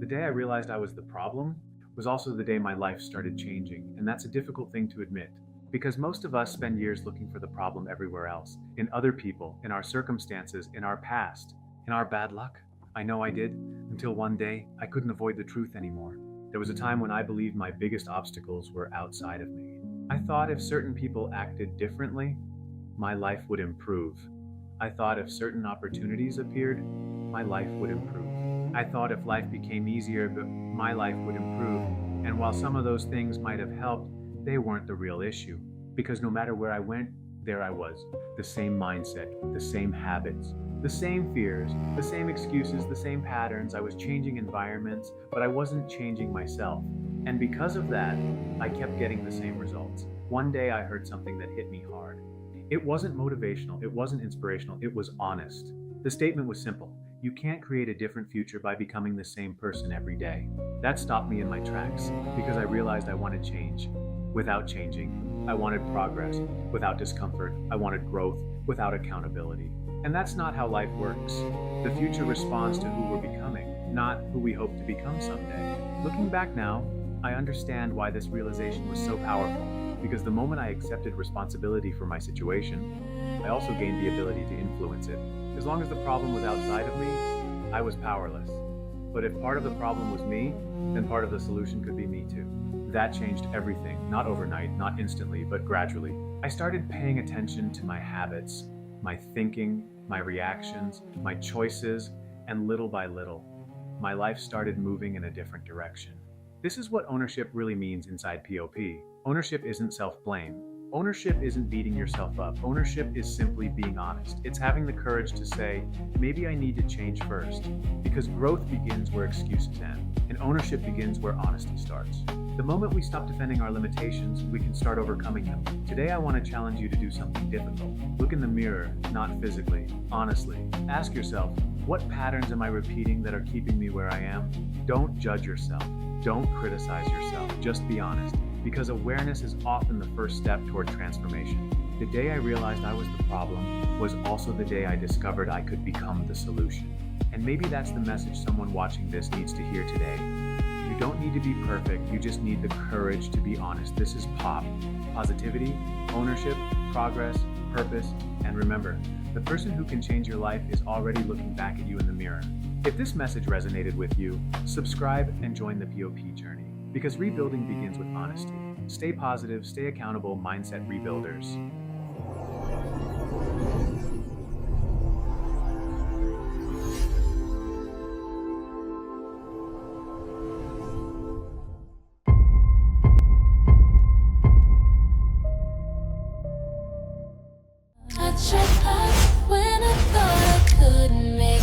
The day I realized I was the problem was also the day my life started changing, and that's a difficult thing to admit. Because most of us spend years looking for the problem everywhere else, in other people, in our circumstances, in our past, in our bad luck. I know I did, until one day I couldn't avoid the truth anymore. There was a time when I believed my biggest obstacles were outside of me. I thought if certain people acted differently, my life would improve. I thought if certain opportunities appeared, my life would improve. I thought if life became easier, my life would improve. And while some of those things might have helped, they weren't the real issue. Because no matter where I went, there I was. The same mindset, the same habits, the same fears, the same excuses, the same patterns. I was changing environments, but I wasn't changing myself. And because of that, I kept getting the same results. One day I heard something that hit me hard. It wasn't motivational, it wasn't inspirational, it was honest. The statement was simple. You can't create a different future by becoming the same person every day. That stopped me in my tracks because I realized I wanted change without changing. I wanted progress without discomfort. I wanted growth without accountability. And that's not how life works. The future responds to who we're becoming, not who we hope to become someday. Looking back now, I understand why this realization was so powerful. Because the moment I accepted responsibility for my situation, I also gained the ability to influence it. As long as the problem was outside of me, I was powerless. But if part of the problem was me, then part of the solution could be me too. That changed everything, not overnight, not instantly, but gradually. I started paying attention to my habits, my thinking, my reactions, my choices, and little by little, my life started moving in a different direction. This is what ownership really means inside POP. Ownership isn't self-blame. Ownership isn't beating yourself up. Ownership is simply being honest. It's having the courage to say, maybe I need to change first. Because growth begins where excuses end, and ownership begins where honesty starts. The moment we stop defending our limitations, we can start overcoming them. Today, I want to challenge you to do something difficult. Look in the mirror, not physically, honestly. Ask yourself, what patterns am I repeating that are keeping me where I am? Don't judge yourself. Don't criticize yourself. Just be honest. Because awareness is often the first step toward transformation. The day I realized I was the problem was also the day I discovered I could become the solution. And maybe that's the message someone watching this needs to hear today. You don't need to be perfect, you just need the courage to be honest. This is POP. Positivity, ownership, progress, purpose, and remember, the person who can change your life is already looking back at you in the mirror. If this message resonated with you, subscribe and join the POP journey. Because rebuilding begins with honesty. Stay positive, stay accountable, mindset rebuilders. I tried when I thought I couldn't make